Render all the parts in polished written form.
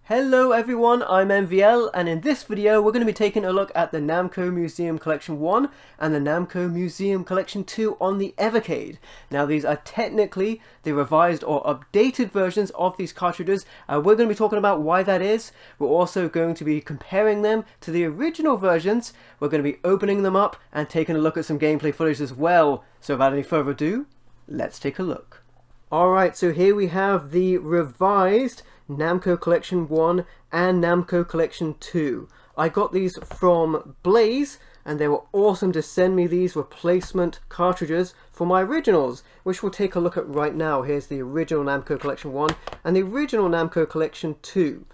Hello everyone, I'm MVL, and in this video we're going to be taking a look at the Namco Museum Collection 1 and the Namco Museum Collection 2 on the Evercade. Now these are technically the revised or updated versions of these cartridges. We're going to be talking about why that is. We're also going to be comparing them to the original versions. We're going to be opening them up and taking a look at some gameplay footage as well. So without any further ado, let's take a look. Alright, so here we have the revised Namco Collection 1 and Namco Collection 2. I got these from Blaze and they were awesome to send me these replacement cartridges for my originals, which we'll take a look at right now. Here's the original Namco Collection 1 and the original Namco Collection 2.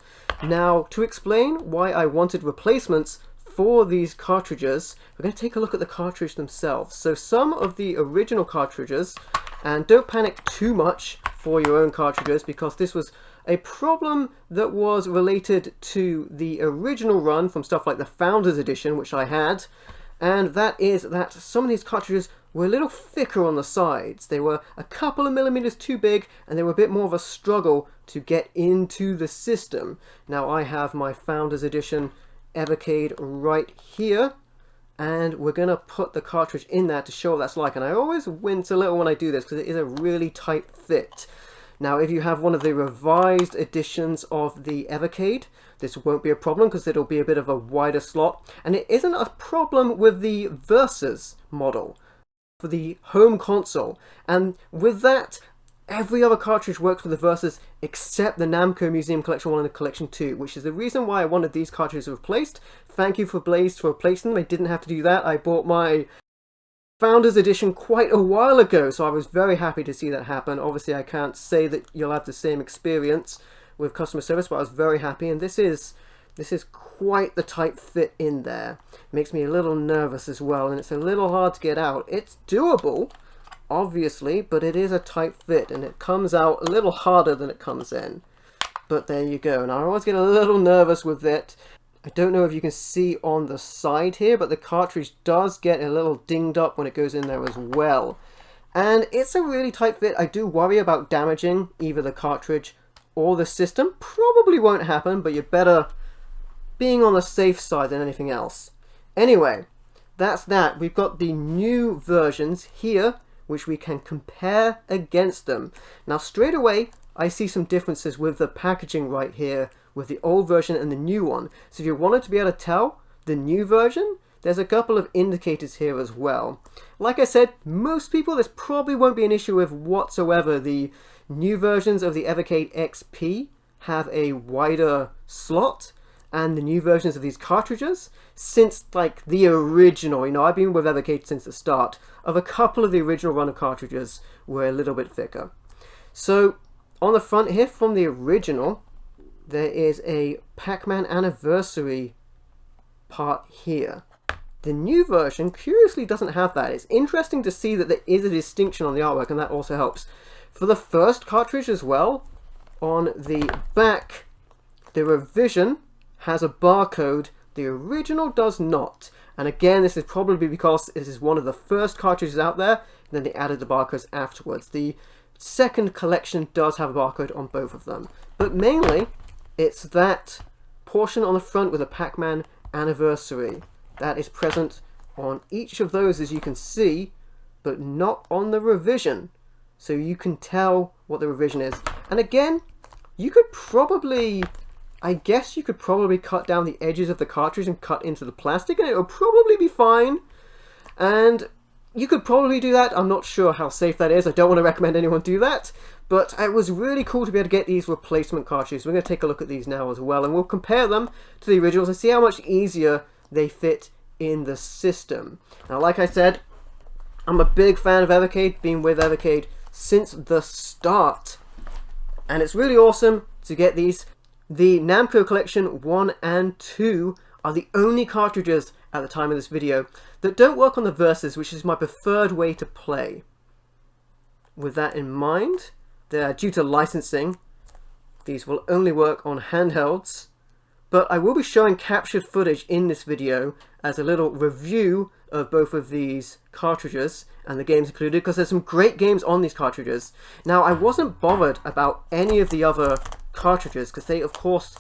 Now, to explain why I wanted replacements for these cartridges, we're going to take a look at the cartridge themselves. So some of the original cartridges, and don't panic too much for your own cartridges because this was a problem that was related to the original run from stuff like the Founders Edition, which I had, and that is that some of these cartridges were a little thicker on the sides. They were a couple of millimeters too big and they were a bit more of a struggle to get into the system. Now I have my Founders Edition Evercade right here, and we're going to put the cartridge in there to show what that's like. And I always wince a little when I do this because it is a really tight fit. Now if you have one of the revised editions of the Evercade, this won't be a problem because it'll be a bit of a wider slot, and it isn't a problem with the Versus model for the home console. And with that, every other cartridge works with the Versus except the Namco Museum Collection 1 and the Collection 2, which is the reason why I wanted these cartridges replaced. Thank you for Blaze for replacing them. I didn't have to do that. I bought my Founders Edition quite a while ago, so I was very happy to see that happen. Obviously I can't say that you'll have the same experience with customer service, but I was very happy, and this is quite the tight fit in there. It makes me a little nervous as well, and it's a little hard to get out. It's doable, obviously, but it is a tight fit and it comes out a little harder than it comes in. But there you go. And I always get a little nervous with it. I don't know if you can see on the side here, but the cartridge does get a little dinged up when it goes in there as well. And it's a really tight fit. I do worry about damaging either the cartridge or the system. Probably won't happen, but you're better being on the safe side than anything else. Anyway, that's that. We've got the new versions here, which we can compare against them. Now straight away I see some differences with the packaging right here with the old version and the new one. So if you wanted to be able to tell the new version, there's a couple of indicators here as well. Like I said, most people this probably won't be an issue with whatsoever. The new versions of the Evercade XP have a wider slot, and the new versions of these cartridges, since like the original, you know, I've been with Evercade since the start, of a couple of the original run of cartridges were a little bit thicker. So on the front here from the original, there is a Pac-Man anniversary part here. The new version curiously doesn't have that. It's interesting to see that there is a distinction on the artwork, and that also helps. For the first cartridge as well, on the back, the revision has a barcode. The original does not. And again, this is probably because this is one of the first cartridges out there, and then they added the barcodes afterwards. The second collection does have a barcode on both of them, but mainly it's that portion on the front with a Pac-Man anniversary that is present on each of those, as you can see, but not on the revision. So you can tell what the revision is. And again, you could probably, I guess you could probably cut down the edges of the cartridge and cut into the plastic and it will probably be fine. And you could probably do that. I'm not sure how safe that is. I don't want to recommend anyone do that. But it was really cool to be able to get these replacement cartridges. We're going to take a look at these now as well, and we'll compare them to the originals and see how much easier they fit in the system. Now, like I said, I'm a big fan of Evercade, been with Evercade since the start. And it's really awesome to get these. The Namco Collection 1 and 2 are the only cartridges at the time of this video that don't work on the Versus, which is my preferred way to play. With that in mind, due to licensing, these will only work on handhelds, but I will be showing captured footage in this video as a little review of both of these cartridges and the games included, because there's some great games on these cartridges. Now, I wasn't bothered about any of the other cartridges because they, of course,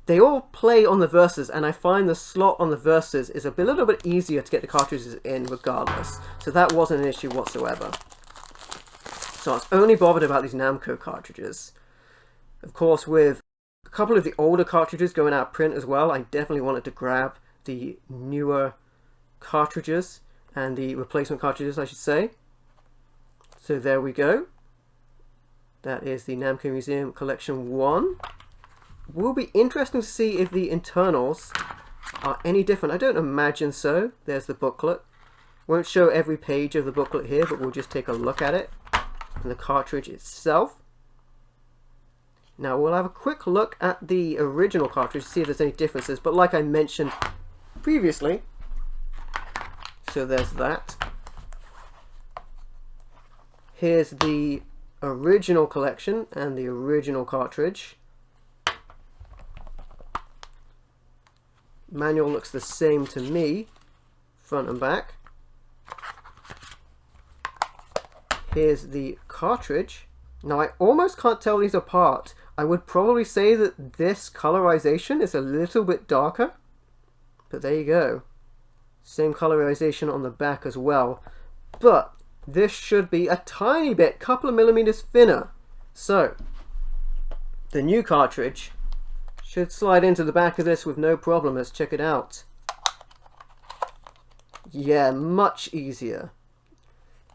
they all play on the Versus, and I find the slot on the Versus is a little bit easier to get the cartridges in regardless. So that wasn't an issue whatsoever. So I was only bothered about these Namco cartridges. Of course, with a couple of the older cartridges going out of print as well, I definitely wanted to grab the newer cartridges, and the replacement cartridges, I should say. So there we go. That is the Namco Museum Collection 1. Will be interesting to see if the internals are any different. I don't imagine so. There's the booklet. Won't show every page of the booklet here, but we'll just take a look at it. And the cartridge itself. Now we'll have a quick look at the original cartridge to see if there's any differences, but like I mentioned previously, so there's that. Here's the original collection and the original cartridge. Manual looks the same to me, front and back. Here's the cartridge. Now I almost can't tell these apart. I would probably say that this colorization is a little bit darker, but there you go. Same colorization on the back as well, but this should be a tiny bit, couple of millimeters thinner. So the new cartridge should slide into the back of this with no problem. Let's check it out. Yeah, much easier.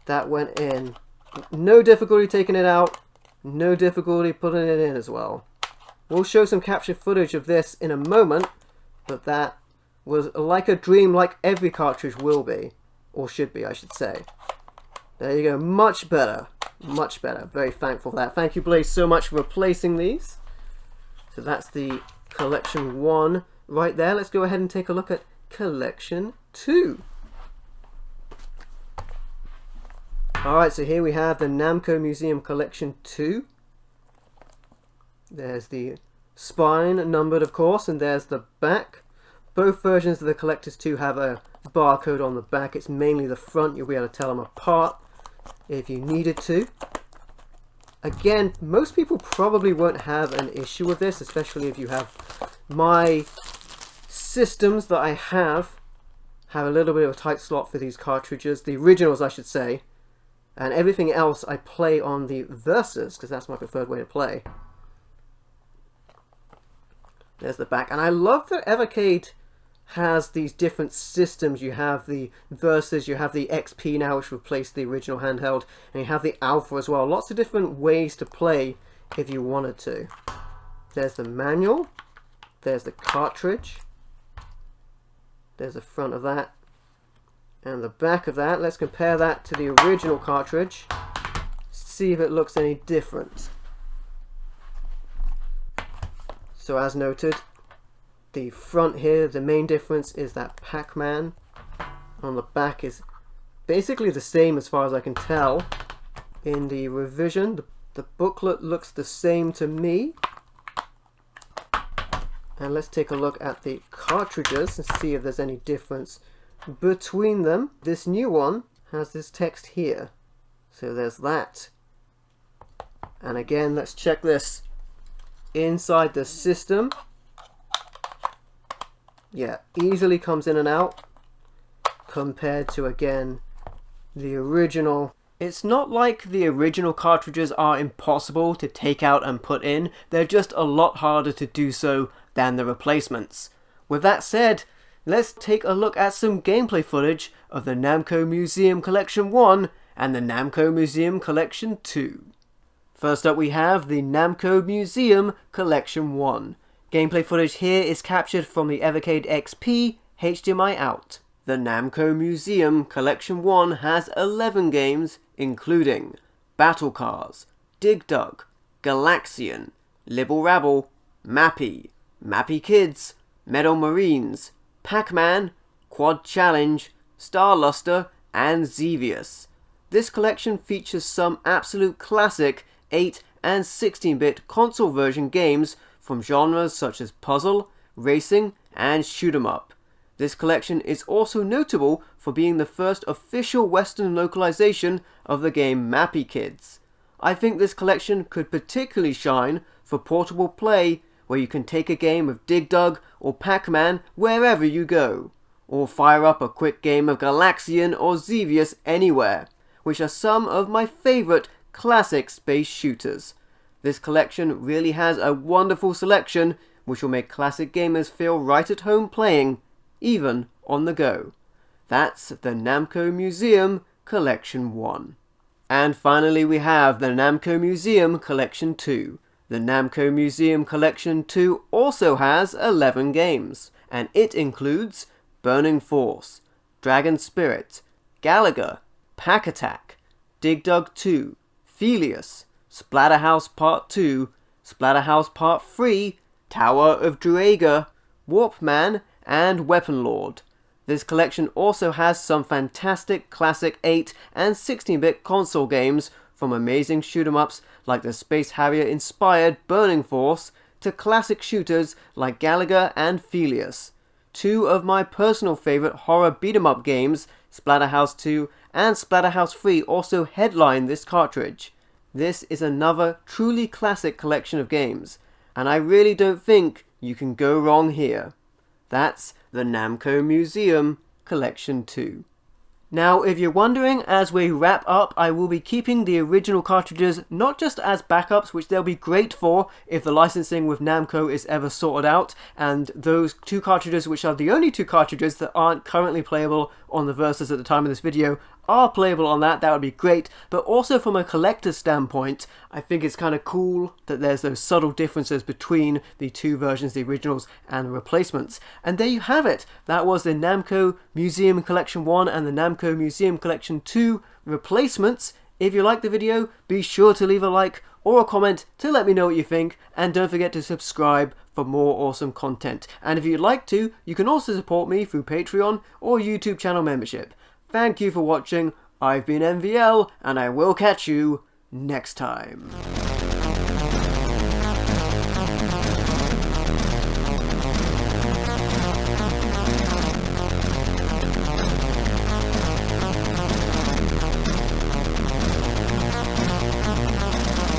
That went in. No difficulty taking it out. No difficulty putting it in as well. We'll show some capture footage of this in a moment, but that was like a dream, like every cartridge will be, or should be, I should say. There you go, much better, much better. Very thankful for that. Thank you, Blaze, so much for replacing these. So that's the Collection 1 right there. Let's go ahead and take a look at Collection 2. Alright, so here we have the Namco Museum Collection 2. There's the spine, numbered of course, and there's the back. Both versions of the Collector's 2 have a barcode on the back. It's mainly the front. You'll be able to tell them apart if you needed to. Again, most people probably won't have an issue with this, especially if you have my systems that I have a little bit of a tight slot for these cartridges. The originals, I should say. And everything else I play on the Versus, because that's my preferred way to play. There's the back. And I love that Evercade has these different systems. You have the Versus, you have the XP now, which replaced the original handheld, and you have the Alpha as well. Lots of different ways to play if you wanted to. There's the manual. There's the cartridge. There's the front of that. And the back of that. Let's compare that to the original cartridge. See if it looks any different. So as noted, the front here, the main difference is that Pac-Man. On the back is basically the same as far as I can tell. In the revision, the booklet looks the same to me. And let's take a look at the cartridges and see if there's any difference between them. This new one has this text here, so there's that. And again, let's check this inside the system. Yeah, easily comes in and out compared to, again, the original. It's not like the original cartridges are impossible to take out and put in. They're just a lot harder to do so than the replacements. With that said, let's take a look at some gameplay footage of the Namco Museum Collection 1 and the Namco Museum Collection 2. First up we have the Namco Museum Collection 1. Gameplay footage here is captured from the Evercade XP HDMI out. The Namco Museum Collection 1 has 11 games, including Battle Cars, Dig Dug, Galaxian, Libble Rabble, Mappy, Mappy Kids, Metal Marines, Pac-Man, Quad Challenge, Star Luster, and Xevious. This collection features some absolute classic 8 and 16-bit console version games from genres such as puzzle, racing, and shoot 'em up. This collection is also notable for being the first official Western localization of the game Mappy Kids. I think this collection could particularly shine for portable play where you can take a game of Dig Dug or Pac-Man wherever you go, or fire up a quick game of Galaxian or Xevious anywhere, which are some of my favourite classic space shooters. This collection really has a wonderful selection which will make classic gamers feel right at home playing, even on the go. That's the Namco Museum Collection 1. And finally we have the Namco Museum Collection 2. The Namco Museum Collection 2 also has 11 games, and it includes Burning Force, Dragon Spirit, Galaga, Pack Attack, Dig Dug 2, Felius, Splatterhouse Part 2, Splatterhouse Part 3, Tower of Druaga, Warpman, and Weapon Lord. This collection also has some fantastic classic 8 and 16-bit console games, from amazing shoot-em-ups like the Space Harrier-inspired Burning Force to classic shooters like Galaga and Felius. Two of my personal favourite horror beat-em-up games, Splatterhouse 2 and Splatterhouse 3, also headline this cartridge. This is another truly classic collection of games, and I really don't think you can go wrong here. That's the Namco Museum Collection 2. Now, if you're wondering, as we wrap up, I will be keeping the original cartridges not just as backups, which they'll be great for if the licensing with Namco is ever sorted out, and those two cartridges, which are the only two cartridges that aren't currently playable on the Versus at the time of this video, are playable on that would be great, but also from a collector's standpoint, I think it's kind of cool that there's those subtle differences between the two versions, the originals and the replacements. And there you have it. That was the Namco Museum Collection 1 and the Namco Museum Collection 2 replacements. If you liked the video, be sure to leave a like or a comment to let me know what you think, and don't forget to subscribe for more awesome content. And if you'd like to, you can also support me through Patreon or YouTube channel membership. Thank you for watching. I've been MVL, and I will catch you next time.